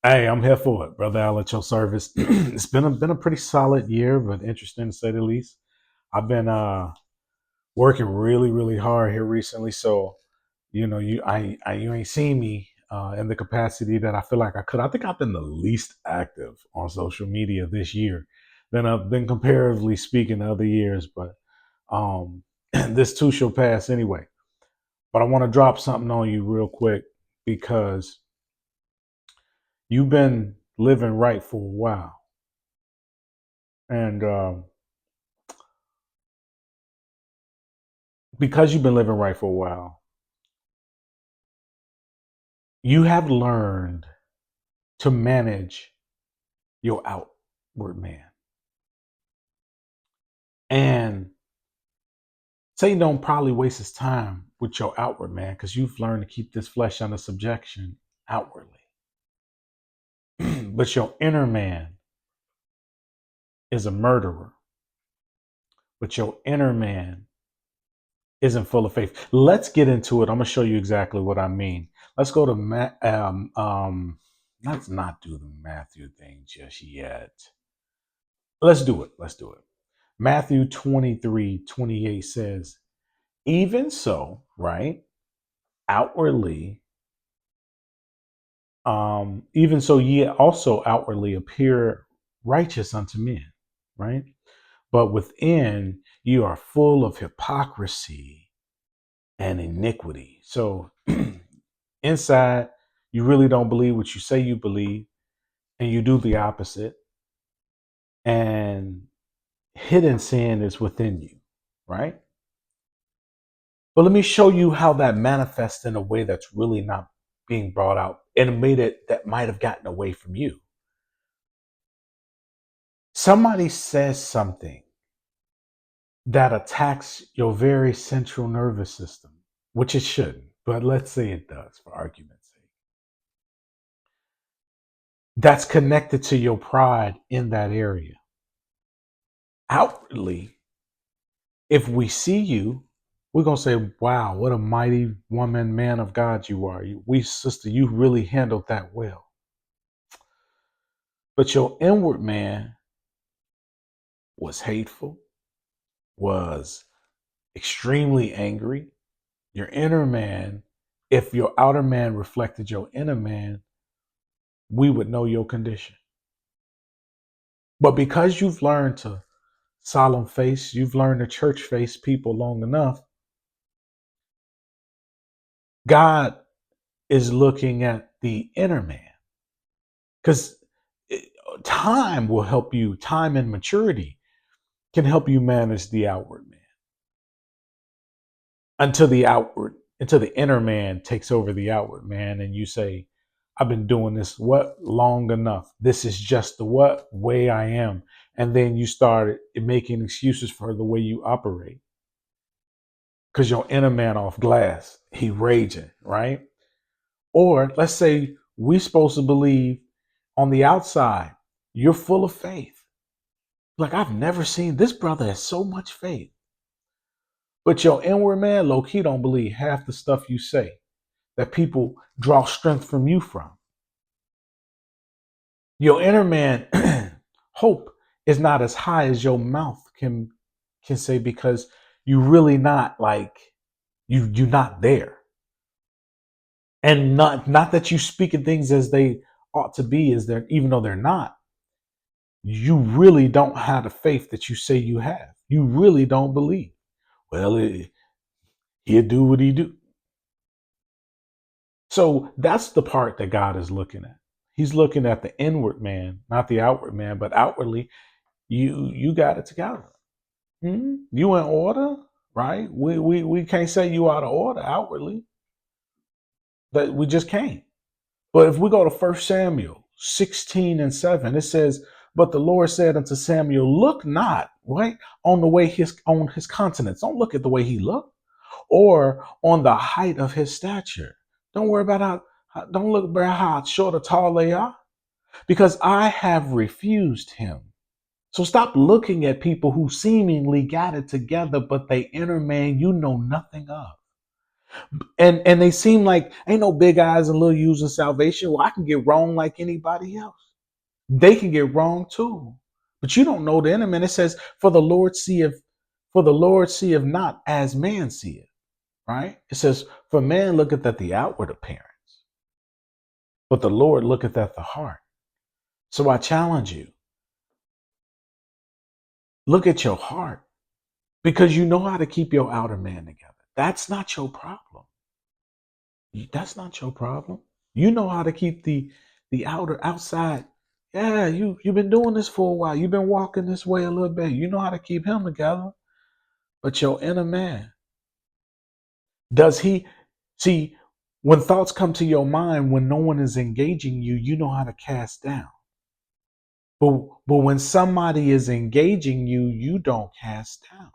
Hey, I'm here for it, brother. Al at your service. It's been a pretty solid year, but interesting to say the least. I've been working really hard here recently, so you ain't seen me in the capacity that I feel like I could. I think I've been the least active on social media this year than I've been comparatively speaking to other years, but um, this too shall pass anyway. But I want to drop something on you real quick because you've been living right for a while. And because you've been living right for a while, you have learned to manage your outward man. And Satan don't probably waste his time with your outward man because you've learned to keep this flesh under subjection outwardly. But your inner man is a murderer. But your inner man isn't full of faith. Let's get into it. I'm gonna show you exactly what I mean. Let's go to let's not do the Matthew thing just yet. Let's do it. Let's do it. Matthew 23:28 says, even so, right? Outwardly, even so ye also outwardly appear righteous unto men, right? But within you are full of hypocrisy and iniquity. So inside, you really don't believe what you say you believe, and you do the opposite. And hidden sin is within you, right? But let me show you how that manifests in a way that's really not being brought out in a way that might have gotten away from you. Somebody says something that attacks your very central nervous system, which it shouldn't, but let's say it does for argument's sake. That's connected to your pride in that area. Outwardly, if we see you, we're going to say, wow, what a mighty woman, man of God you are. Sister, you really handled that well. But your inward man was hateful, was extremely angry. Your inner man, if your outer man reflected your inner man, we would know your condition. But because you've learned to solemn face, you've learned to church face people long enough, God is looking at the inner man. Because time will help you, time and maturity can help you manage the outward man until the inner man takes over the outward man and you say, I've been doing this what long enough. This is just the what way I am. And then you start making excuses for the way you operate. Because your inner man off glass, he raging, right? Or let's say we supposed to believe on the outside, you're full of faith. Like I've never seen this brother has so much faith. But your inward man, low key, don't believe half the stuff you say that people draw strength from you from. Your inner man hope is not as high as your mouth can say because you really not like you're not there. And not that you speaking things as they ought to be, as they're even though they're not, you really don't have the faith that you say you have. You really don't believe. Well, he'll do what he do. So that's the part that God is looking at. He's looking at the inward man, not the outward man, but outwardly, you got it together. You in order, right? We can't say you out of order outwardly. That we just can't. But if we go to 1 Samuel 16:7, it says, but the Lord said unto Samuel, look not, right, on the way on his countenance. Don't look at the way he looked, or on the height of his stature. Don't worry about don't look about how short or tall they are, because I have refused him. So stop looking at people who seemingly got it together, but they inner man you know nothing of. And they seem like ain't no big eyes and little U's in salvation. Well, I can get wrong like anybody else. They can get wrong too. But you don't know the enemy. And it says, for the Lord seeth not as man seeth, right? It says, for man looketh at the outward appearance, but the Lord looketh at the heart. So I challenge you, look at your heart because you know how to keep your outer man together. That's not your problem. That's not your problem. You know how to keep the outside. Yeah, you've been doing this for a while. You've been walking this way a little bit. You know how to keep him together. But your inner man, does he see when thoughts come to your mind when no one is engaging you, you know how to cast down. But when somebody is engaging you, you don't cast down.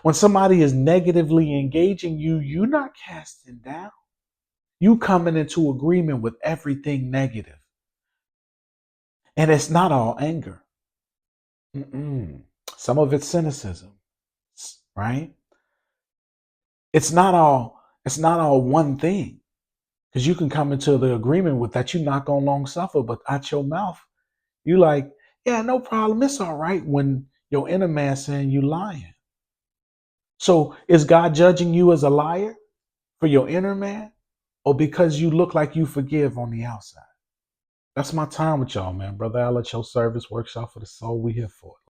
When somebody is negatively engaging you, you're not casting down. You coming into agreement with everything negative. And it's not all anger. Mm-mm. Some of it's cynicism, right? It's not all one thing. Because you can come into the agreement with that you're not gonna long suffer, but out your mouth, you like, yeah, no problem. It's all right when your inner man saying you lying. So is God judging you as a liar for your inner man? Or because you look like you forgive on the outside? That's my time with y'all, man. Brother, I'll let your service workshop for the soul we here for.